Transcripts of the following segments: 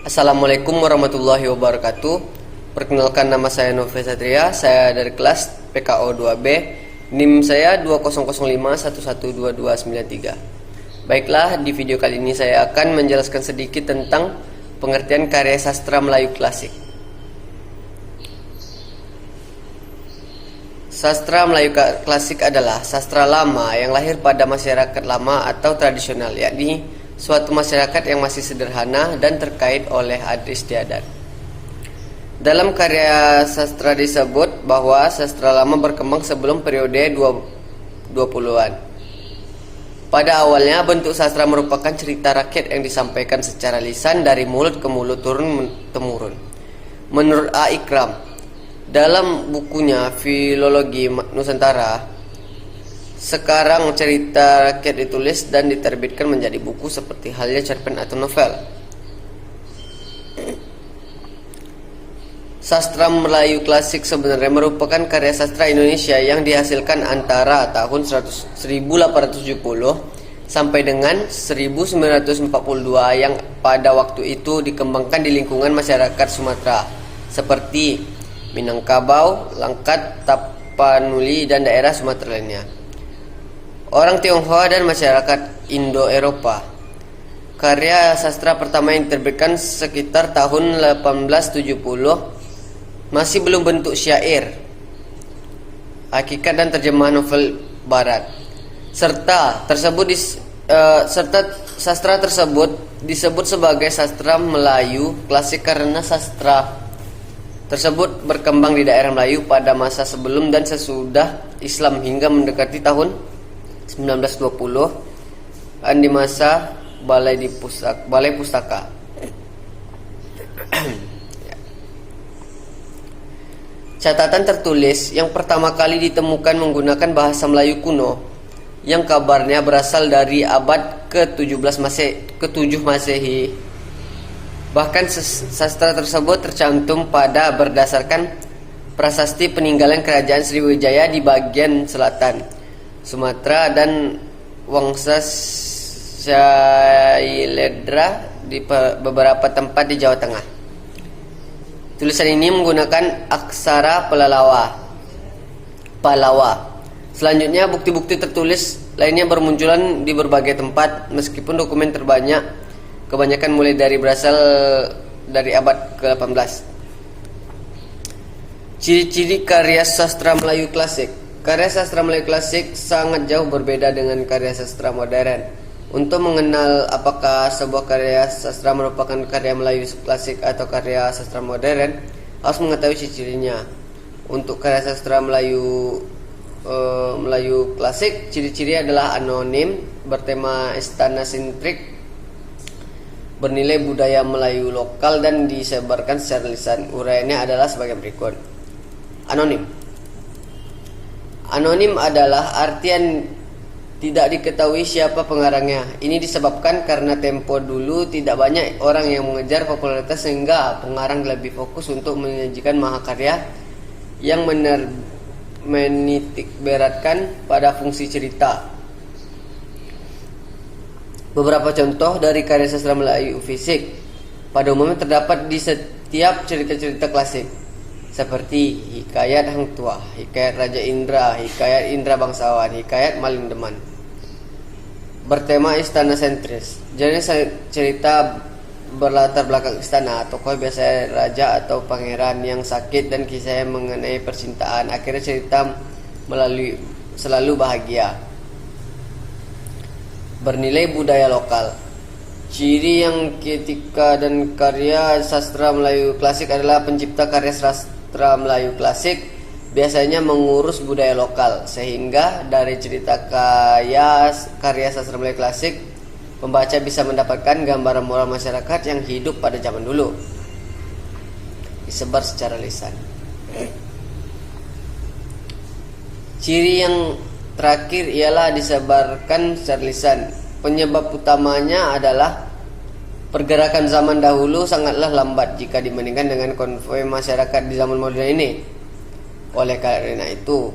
Assalamualaikum warahmatullahi wabarakatuh. Perkenalkan, nama saya Novi Satria. Saya dari kelas PKO 2B. NIM saya 2005112293. Baiklah, di video kali ini saya akan menjelaskan sedikit tentang pengertian karya sastra Melayu klasik. Sastra Melayu klasik adalah sastra lama yang lahir pada masyarakat lama atau tradisional, yakni suatu masyarakat yang masih sederhana dan terkait oleh adat istiadat. Dalam karya sastra disebut bahwa sastra lama berkembang sebelum periode 20-an. Pada awalnya, bentuk sastra merupakan cerita rakyat yang disampaikan secara lisan dari mulut ke mulut turun-temurun. Menurut A. Ikram, dalam bukunya Filologi Nusantara, sekarang cerita rakyat ditulis dan diterbitkan menjadi buku seperti halnya cerpen atau novel. Sastra Melayu klasik sebenarnya merupakan karya sastra Indonesia yang dihasilkan antara tahun 1870 sampai dengan 1942 yang pada waktu itu dikembangkan di lingkungan masyarakat Sumatera seperti Minangkabau, Langkat, Tapanuli, dan daerah Sumatera lainnya. Orang Tionghoa dan masyarakat Indo-Eropa. Karya sastra pertama yang diterbitkan sekitar tahun 1870 masih belum bentuk syair, hakikat dan terjemahan novel barat. Serta sastra tersebut disebut sebagai sastra Melayu klasik karena sastra tersebut berkembang di daerah Melayu pada masa sebelum dan sesudah Islam hingga mendekati tahun 1920 di masa Balai Pustaka. Catatan tertulis yang pertama kali ditemukan menggunakan bahasa Melayu kuno yang kabarnya berasal dari abad ke-7 Masehi. Bahkan sastra tersebut tercantum pada berdasarkan prasasti peninggalan kerajaan Sriwijaya di bagian selatan Sumatera dan Wangsa Shailedra di beberapa tempat di Jawa Tengah. Tulisan ini menggunakan aksara Palawa. Selanjutnya, bukti-bukti tertulis lainnya bermunculan di berbagai tempat, meskipun dokumen kebanyakan mulai dari berasal dari abad ke-18. Ciri-ciri karya sastra Melayu klasik. Karya sastra Melayu klasik sangat jauh berbeda dengan karya sastra modern. Untuk mengenal apakah sebuah karya sastra merupakan karya Melayu klasik atau karya sastra modern, harus mengetahui ciri-cirinya. Untuk karya sastra Melayu klasik, ciri-ciri adalah anonim, bertema istana sentrik, bernilai budaya Melayu lokal, dan disebarkan secara lisan. Uraiannya adalah sebagai berikut. Anonim adalah artian tidak diketahui siapa pengarangnya. Ini disebabkan karena tempo dulu tidak banyak orang yang mengejar popularitas, sehingga pengarang lebih fokus untuk menyajikan mahakarya yang menitik beratkan pada fungsi cerita. Beberapa contoh dari karya sastra Melayu fisik pada umumnya terdapat di setiap cerita-cerita klasik, seperti Hikayat Hang Tuah, Hikayat Raja Indra, Hikayat Indra Bangsawan, Hikayat Maling Deman. Bertema istana sentris. Jadi cerita berlatar belakang istana. Tokoh biasanya raja atau pangeran yang sakit dan kisahnya mengenai percintaan. Akhirnya cerita selalu bahagia. Bernilai budaya lokal. Ciri yang ketika dan karya sastra Melayu klasik adalah pencipta karya sastra Melayu klasik biasanya mengurus budaya lokal, sehingga dari cerita karya sastra Melayu klasik pembaca bisa mendapatkan gambaran moral masyarakat yang hidup pada zaman dulu, disebar secara lisan. Ciri yang terakhir ialah disebarkan secara lisan. Penyebab utamanya adalah pergerakan zaman dahulu sangatlah lambat jika dibandingkan dengan konvoi masyarakat di zaman modern ini. Oleh karena itu,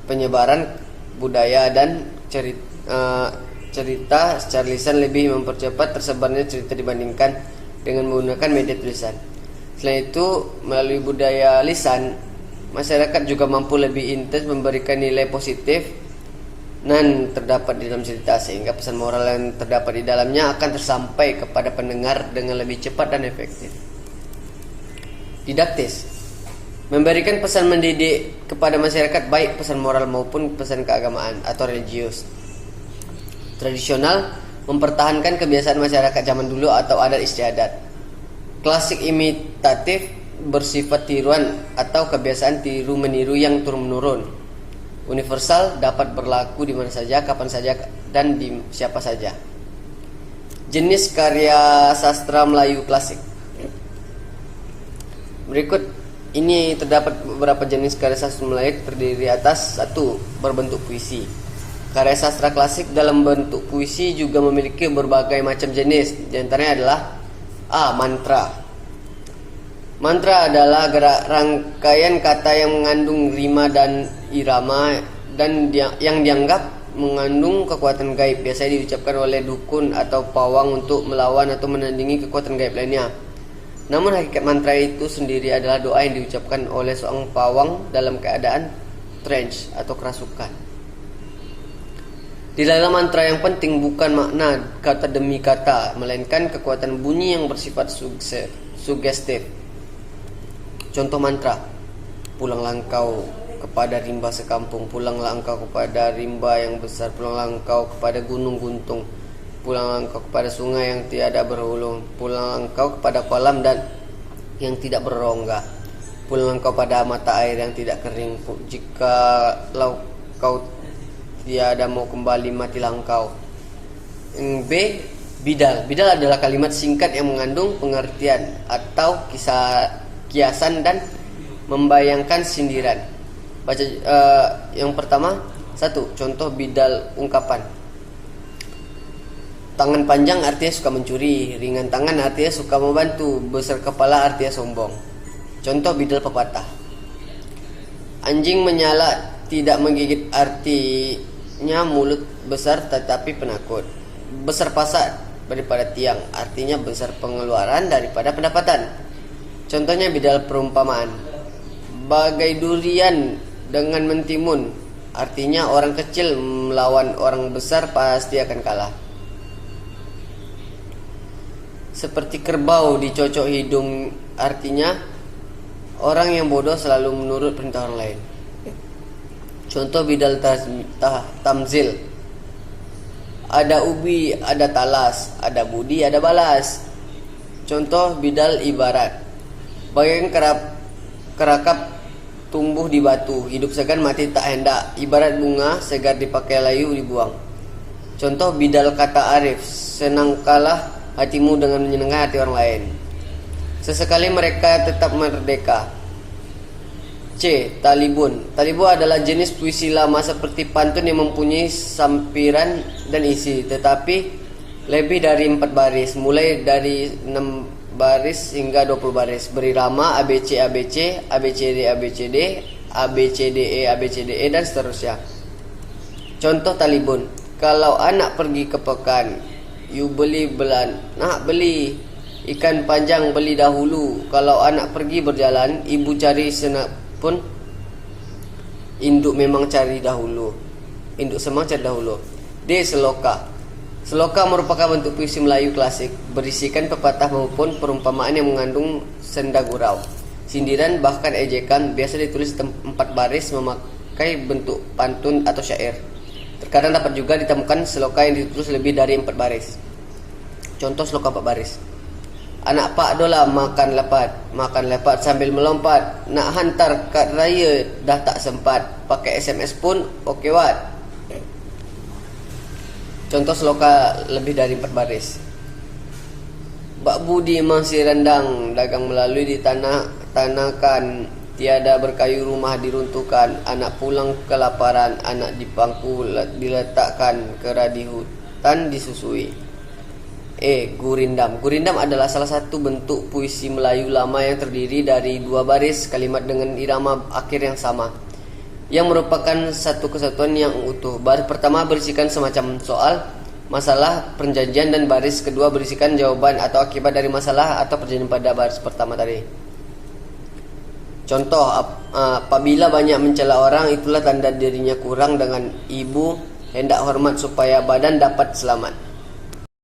penyebaran budaya dan cerita secara lisan lebih mempercepat tersebarnya cerita dibandingkan dengan menggunakan media tulisan. Selain itu, melalui budaya lisan, masyarakat juga mampu lebih intens memberikan nilai positif dan terdapat di dalam cerita, sehingga pesan moral yang terdapat di dalamnya akan tersampai kepada pendengar dengan lebih cepat dan efektif. Didaktis, memberikan pesan mendidik kepada masyarakat, baik pesan moral maupun pesan keagamaan atau religius. Tradisional, mempertahankan kebiasaan masyarakat zaman dulu atau adat istiadat. Klasik, imitatif, bersifat tiruan atau kebiasaan tiru-meniru yang turun-menurun. Universal, dapat berlaku di mana saja, kapan saja, dan di siapa saja. Jenis karya sastra Melayu klasik. Berikut ini terdapat beberapa jenis karya sastra Melayu terdiri atas 1. Berbentuk puisi. Karya sastra klasik dalam bentuk puisi juga memiliki berbagai macam jenis. Di antaranya adalah A. Mantra. Mantra adalah rangkaian kata yang mengandung rima dan irama dan yang dianggap mengandung kekuatan gaib, biasanya diucapkan oleh dukun atau pawang untuk melawan atau menandingi kekuatan gaib lainnya. Namun hakikat mantra itu sendiri adalah doa yang diucapkan oleh seorang pawang dalam keadaan trance atau kerasukan. Di dalam mantra yang penting bukan makna kata demi kata, melainkan kekuatan bunyi yang bersifat sugestif. Contoh mantra: pulanglah engkau kepada rimba sekampung, pulanglah engkau kepada rimba yang besar, pulanglah engkau kepada gunung guntung, pulanglah engkau kepada sungai yang tiada berhulu, pulanglah engkau kepada kolam dan yang tidak berrongga, pulanglah engkau pada mata air yang tidak kering, jikalau kau tiada mau kembali, matilah engkau. B. Bidal. Bidal adalah kalimat singkat yang mengandung pengertian atau kiasan dan membayangkan sindiran. Baca yang pertama. 1. Contoh bidal ungkapan. Tangan panjang artinya suka mencuri, ringan tangan artinya suka membantu, besar kepala artinya sombong. Contoh bidal pepatah. Anjing menyala tidak menggigit artinya mulut besar tetapi penakut. Besar pasak daripada tiang artinya besar pengeluaran daripada pendapatan. Contohnya bidal perumpamaan. Bagai durian dengan mentimun, artinya orang kecil melawan orang besar pasti akan kalah. Seperti kerbau dicocok hidung, artinya orang yang bodoh selalu menurut perintah orang lain. Contoh bidal tamzil. Ada ubi, ada talas, ada budi, ada balas. Contoh bidal ibarat. Bagaikan kerakap tumbuh di batu, hidup segan mati tak hendak, ibarat bunga segar dipakai layu dibuang. Contoh bidal kata arif. Senangkalah hatimu dengan menyenangkan hati orang lain. Sesekali mereka tetap merdeka. C. Talibun. Talibun adalah jenis puisi lama seperti pantun yang mempunyai sampiran dan isi, tetapi lebih dari 4 baris, mulai dari 6 baris hingga 20 baris, berirama ABC ABC, ABCD ABCD, ABCDE ABCDE dan seterusnya. Contoh talibun. Kalau anak pergi ke pekan, you beli nak beli ikan panjang beli dahulu. Kalau anak pergi berjalan, ibu cari senak pun induk memang cari dahulu. Induk semang cari dahulu. D. Seloka. Seloka merupakan bentuk puisi Melayu klasik, berisikan pepatah maupun perumpamaan yang mengandung senda gurau, sindiran bahkan ejekan, biasa ditulis 4 baris memakai bentuk pantun atau syair. Terkadang dapat juga ditemukan seloka yang ditulis lebih dari 4 baris. Contoh seloka 4 baris. Anak pak dola makan lepat sambil melompat, nak hantar kad raya dah tak sempat, pakai SMS pun oke wat. Contoh seloka lebih dari 4 baris. Bak budi masih rendang, dagang melalui di tanakan, tiada berkayu rumah diruntuhkan, anak pulang kelaparan, anak di pangku diletakkan, kera di hutan disusui. E. Gurindam. Gurindam adalah salah satu bentuk puisi Melayu lama yang terdiri dari 2 baris kalimat dengan irama akhir yang sama, yang merupakan satu kesatuan yang utuh. Baris pertama berisikan semacam soal, masalah perjanjian dan baris kedua berisikan jawaban atau akibat dari masalah atau perjanjian pada baris pertama tadi. Contoh, apabila banyak mencela orang, itulah tanda dirinya kurang dengan ibu hendak hormat supaya badan dapat selamat.